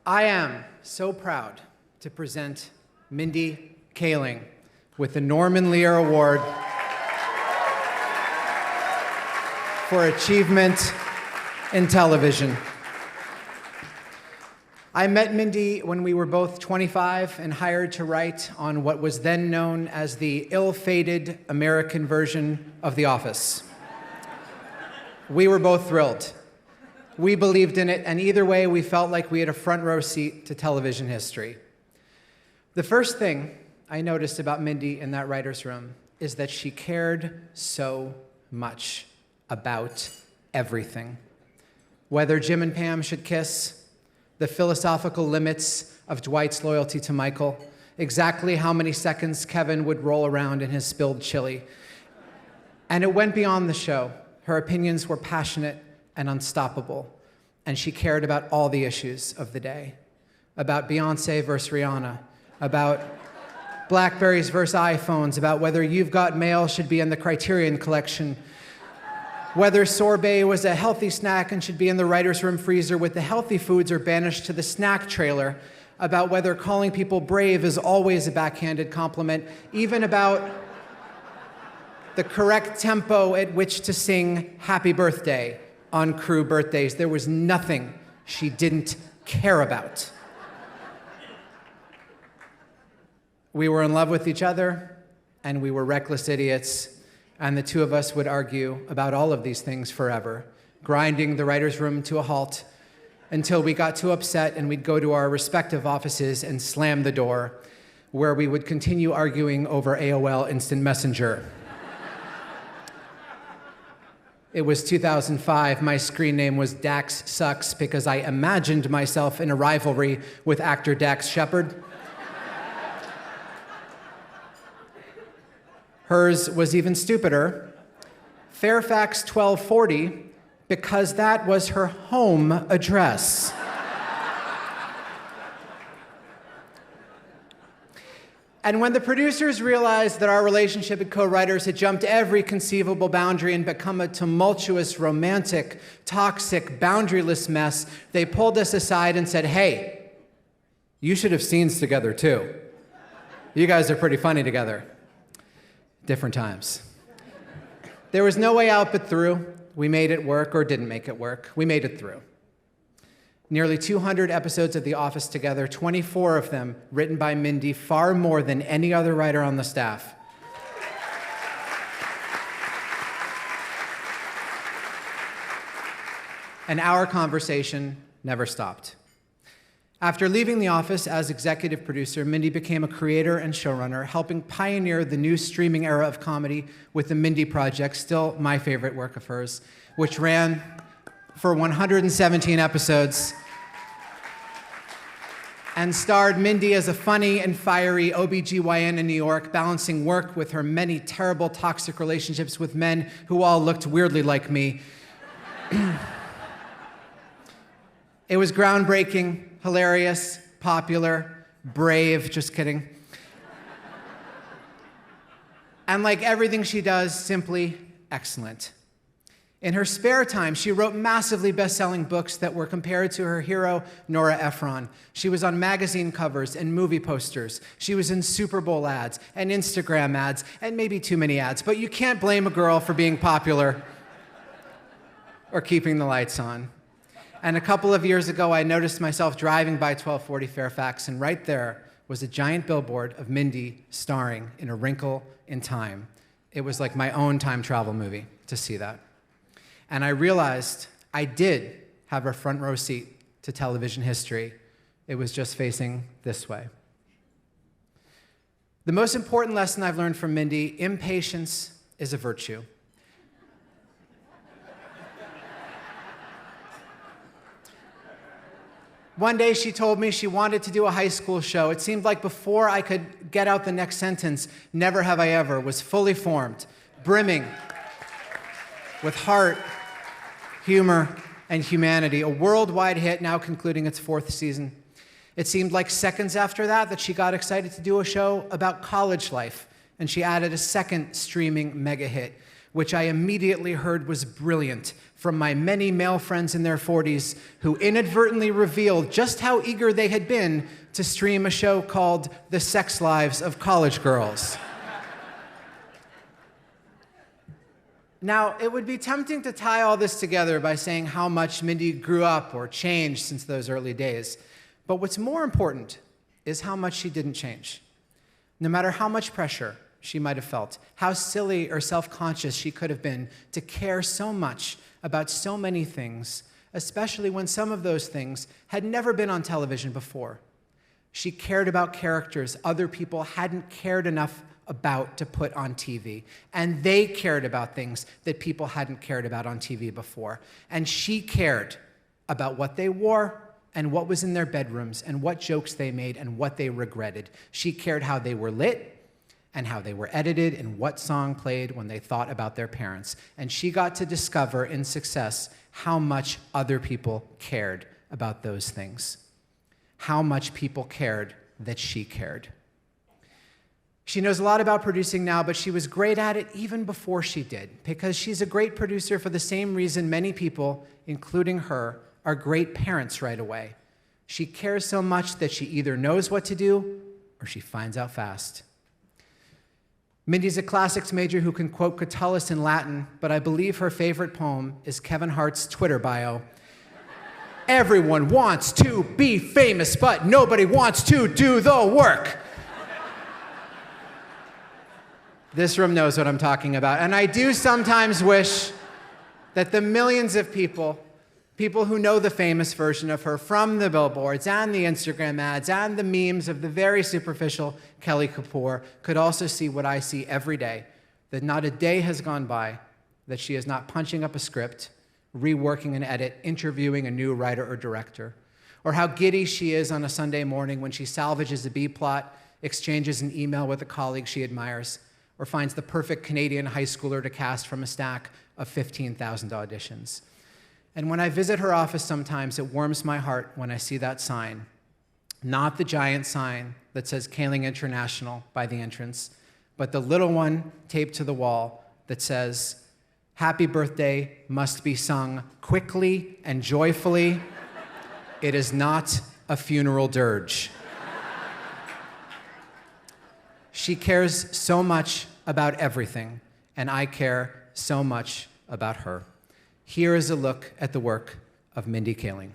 I am so proud to present Mindy Kaling with the Norman Lear Award for Achievement in Television. I met Mindy when we were both 25 and hired to write on what was then known as the ill-fated American version of The Office. We were both thrilled. We believed in it, and either way, we felt like we had a front row seat to television history. The first thing I noticed about Mindy in that writer's room is that she cared so much about everything. Whether Jim and Pam should kiss, the philosophical limits of Dwight's loyalty to Michael, exactly how many seconds Kevin would roll around in his spilled chili. And it went beyond the show. Her opinions were passionate and unstoppable, and she cared about all the issues of the day. About Beyonce versus Rihanna, about Blackberries versus iPhones, about whether You've Got Mail should be in the Criterion Collection, whether sorbet was a healthy snack and should be in the writer's room freezer with the healthy foods or banished to the snack trailer, about whether calling people brave is always a backhanded compliment, even about the correct tempo at which to sing Happy Birthday on crew birthdays. There was nothing she didn't care about. We were in love with each other, and we were reckless idiots, and the two of us would argue about all of these things forever, grinding the writer's room to a halt until we got too upset and we'd go to our respective offices and slam the door, where we would continue arguing over AOL Instant Messenger. It was 2005. My screen name was Dax Sucks because I imagined myself in a rivalry with actor Dax Shepard. Hers was even stupider. Fairfax 1240, because that was her home address. And when the producers realized that our relationship as co-writers had jumped every conceivable boundary and become a tumultuous, romantic, toxic, boundaryless mess, they pulled us aside and said, "Hey, you should have scenes together too. You guys are pretty funny together." Different times. There was no way out but through. We made it work or didn't make it work. We made it through. Nearly 200 episodes of The Office together, 24 of them written by Mindy, far more than any other writer on the staff. And our conversation never stopped. After leaving The Office as executive producer, Mindy became a creator and showrunner, helping pioneer the new streaming era of comedy with The Mindy Project, still my favorite work of hers, which ran for 117 episodes and starred Mindy as a funny and fiery OBGYN in New York, balancing work with her many terrible toxic relationships with men who all looked weirdly like me. It was groundbreaking, hilarious, popular, brave, just kidding. And like everything she does, simply excellent. In her spare time, she wrote massively best-selling books that were compared to her hero, Nora Ephron. She was on magazine covers and movie posters. She was in Super Bowl ads and Instagram ads and maybe too many ads, but you can't blame a girl for being popular or keeping the lights on. And a couple of years ago, I noticed myself driving by 1240 Fairfax, and right there was a giant billboard of Mindy starring in A Wrinkle in Time. It was like my own time travel movie to see that. And I realized I did have a front row seat to television history. It was just facing this way. The most important lesson I've learned from Mindy: impatience is a virtue. One day she told me she wanted to do a high school show. It seemed like before I could get out the next sentence, "Never have I ever" was fully formed, brimming with heart, humor, and humanity. A worldwide hit, now concluding its 4th season. It seemed like seconds after that she got excited to do a show about college life, and she added a second streaming mega hit, which I immediately heard was brilliant, from my many male friends in their 40s who inadvertently revealed just how eager they had been to stream a show called The Sex Lives of College Girls. Now, it would be tempting to tie all this together by saying how much Mindy grew up or changed since those early days. But what's more important is how much she didn't change. No matter how much pressure she might have felt, how silly or self-conscious she could have been to care so much about so many things, especially when some of those things had never been on television before. She cared about characters other people hadn't cared enough about to put on TV. And they cared about things that people hadn't cared about on TV before. And she cared about what they wore and what was in their bedrooms and what jokes they made and what they regretted. She cared how they were lit and how they were edited and what song played when they thought about their parents. And she got to discover in Success how much other people cared about those things. How much people cared that she cared. She knows a lot about producing now, but she was great at it even before she did, because she's a great producer for the same reason many people, including her, are great parents right away. She cares so much that she either knows what to do or she finds out fast. Mindy's a classics major who can quote Catullus in Latin, but I believe her favorite poem is Kevin Hart's Twitter bio. Everyone wants to be famous, but nobody wants to do the work. This room knows what I'm talking about. And I do sometimes wish that the millions of people who know the famous version of her from the billboards and the Instagram ads and the memes of the very superficial Kelly Kapoor could also see what I see every day, that not a day has gone by that she is not punching up a script, reworking an edit, interviewing a new writer or director, or how giddy she is on a Sunday morning when she salvages a B-plot, exchanges an email with a colleague she admires, or finds the perfect Canadian high schooler to cast from a stack of 15,000 auditions. And when I visit her office sometimes, it warms my heart when I see that sign. Not the giant sign that says Kaling International by the entrance, but the little one taped to the wall that says, "Happy birthday must be sung quickly and joyfully. It is not a funeral dirge." She cares so much about everything, and I care so much about her. Here is a look at the work of Mindy Kaling.